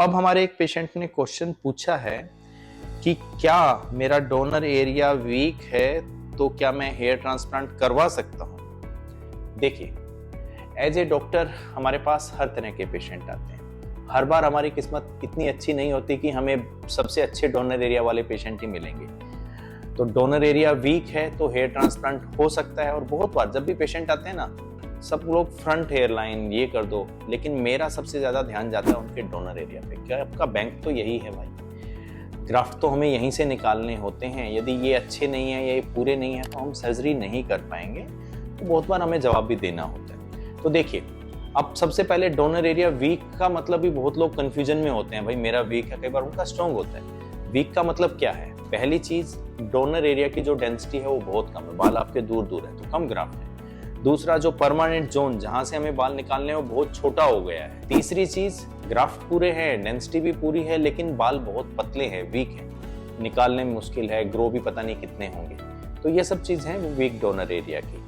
अब हमारे एक पेशेंट ने क्वेश्चन पूछा है कि क्या मेरा डोनर एरिया वीक है तो क्या मैं हेयर ट्रांसप्लांट करवा सकता हूँ। देखिए, एज ए डॉक्टर हमारे पास हर तरह के पेशेंट आते हैं। हर बार हमारी किस्मत इतनी अच्छी नहीं होती कि हमें सबसे अच्छे डोनर एरिया वाले पेशेंट ही मिलेंगे। तो डोनर एरिया वीक है तो हेयर ट्रांसप्लांट हो सकता है। और बहुत बार जब भी पेशेंट आते हैं ना, सब लोग फ्रंट हेयर लाइन ये कर दो, लेकिन मेरा सबसे ज्यादा ध्यान जाता है उनके डोनर एरिया पे। क्या आपका बैंक तो यही है भाई, ग्राफ्ट तो हमें यहीं से निकालने होते हैं। यदि ये अच्छे नहीं है या ये पूरे नहीं है तो हम सर्जरी नहीं कर पाएंगे। तो बहुत बार हमें जवाब भी देना होता है। तो देखिए, अब सबसे पहले डोनर एरिया वीक का मतलब भी बहुत लोग कंफ्यूजन में होते हैं, भाई मेरा वीक है, कई बार उनका स्ट्रॉन्ग होता है। वीक का मतलब क्या है? पहली चीज, डोनर एरिया की जो डेंसिटी है वो बहुत कम है, बाल आपके दूर दूर है तो कम ग्राफ्ट है। दूसरा, जो परमानेंट जोन जहां से हमें बाल निकालने हैं वो बहुत छोटा हो गया है। तीसरी चीज, ग्राफ्ट पूरे हैं, डेंसिटी भी पूरी है, लेकिन बाल बहुत पतले हैं, वीक है, निकालने में मुश्किल है, ग्रो भी पता नहीं कितने होंगे। तो ये सब चीज है वीक डोनर एरिया की।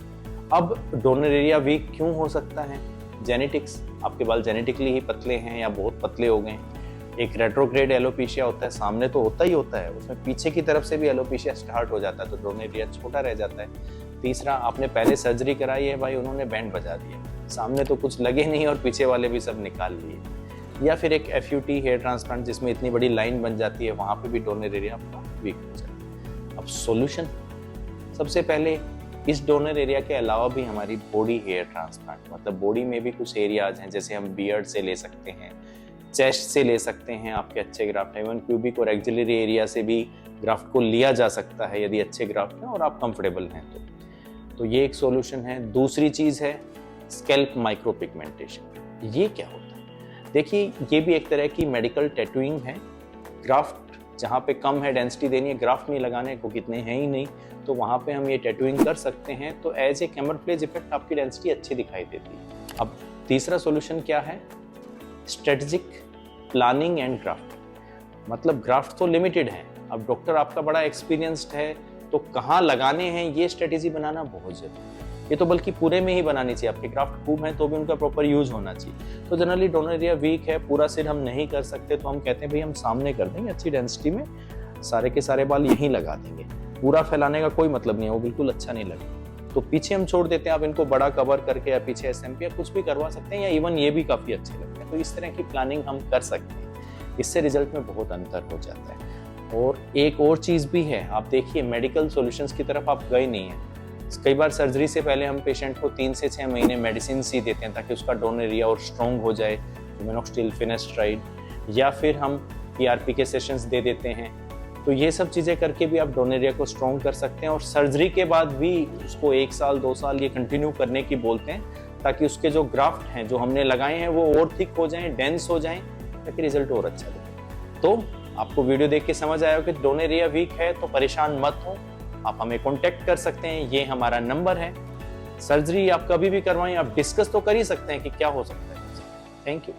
अब डोनर एरिया वीक क्यों हो सकता है? जेनेटिक्स, आपके बाल जेनेटिकली ही पतले हैं या बहुत पतले हो गए। एक रेट्रोग्रेड एलोपेशिया होता है, सामने तो होता ही होता है, उसमें पीछे की तरफ से भी एलोपेशिया स्टार्ट हो जाता है तो डोनर एरिया छोटा रह जाता है। तीसरा, आपने पहले सर्जरी कराई है भाई, उन्होंने बैंड बजा दिया, सामने तो कुछ लगे नहीं और पीछे वाले भी सब निकाल लिए। या फिर एक एफयूटी हेयर ट्रांसप्लांट जिसमें इतनी बड़ी लाइन बन जाती है, वहां पे भी डोनर एरिया आपका वीक हो जाता है। अब सॉल्यूशन, सबसे पहले इस डोनर एरिया के अलावा भी हमारी बॉडी हेयर ट्रांसप्लांट, मतलब बॉडी में भी कुछ एरियाज हैं, जैसे हम बियर्ड से ले सकते हैं, चेस्ट से ले सकते हैं, आपके अच्छे ग्राफ्ट है, इवन प्यूबिक और एक्सिलरी एरिया से भी ग्राफ्ट को लिया जा सकता है यदि अच्छे ग्राफ्ट हैं और आप कंफर्टेबल हैं तो ये एक सॉल्यूशन है। दूसरी चीज है स्कैल्प माइक्रो पिगमेंटेशन। ये क्या होता है? देखिए, ये भी एक तरह की मेडिकल टैटूइंग है। ग्राफ्ट जहाँ पे कम है, डेंसिटी देनी है, ग्राफ्ट नहीं लगाने को, कितने हैं ही नहीं, तो वहाँ पे हम ये टैटूइंग कर सकते हैं। तो एज ए कैमोफ्लेज इफेक्ट आपकी डेंसिटी अच्छी दिखाई देती है। अब तीसरा सॉल्यूशन क्या है? Strategic planning and graft. मतलब ग्राफ्ट तो लिमिटेड है, अब डॉक्टर आपका बड़ा एक्सपीरियंस्ड है तो कहाँ लगाने हैं ये स्ट्रेटेजी बनाना बहुत जरूरी है। ये तो बल्कि पूरे में ही बनानी चाहिए, आपके ग्राफ्ट खूब हैं तो भी उनका प्रॉपर यूज होना चाहिए। तो जनरली डोनर एरिया वीक है, पूरा सिर हम नहीं कर सकते तो हम कहते हैं भाई हम सामने कर देंगे अच्छी डेंसिटी में, सारे के सारे बाल यहीं लगा देंगे। पूरा फैलाने का कोई मतलब नहीं है, वो बिल्कुल अच्छा नहीं लगेगा, तो पीछे हम छोड़ देते हैं। आप इनको बड़ा कवर करके या पीछे एसएमपी या कुछ भी करवा सकते हैं, या इवन ये भी काफी अच्छे लगते हैं। तो इस तरह की प्लानिंग हम कर सकते हैं, इससे रिजल्ट में बहुत अंतर हो जाता है। और एक और चीज़ भी है, आप देखिए मेडिकल सॉल्यूशंस की तरफ आप गए नहीं हैं। कई बार सर्जरी से पहले हम पेशेंट को 3 से 6 महीने मेडिसिन सी देते हैं ताकि उसका डोनर एरिया और स्ट्रॉन्ग हो जाए, मिनोक्सिडिल, फिनेस्ट्राइड, या फिर हम पीआरपी के सेशंस दे देते हैं। तो ये सब चीज़ें करके भी आप डोनर एरिया को स्ट्रॉन्ग कर सकते हैं। और सर्जरी के बाद भी उसको 1 साल 2 साल ये कंटिन्यू करने की बोलते हैं, ताकि उसके जो ग्राफ्ट हैं जो हमने लगाए हैं वो और थिक हो जाएं, डेंस हो जाएं, ताकि रिजल्ट और अच्छा दे। तो आपको वीडियो देख के समझ आया हो कि डोनर एरिया वीक है तो परेशान मत हो, आप हमें कांटेक्ट कर सकते हैं, ये हमारा नंबर है। सर्जरी आप कभी भी करवाएं, आप डिस्कस तो कर ही सकते हैं कि क्या हो सकता है। Thank you.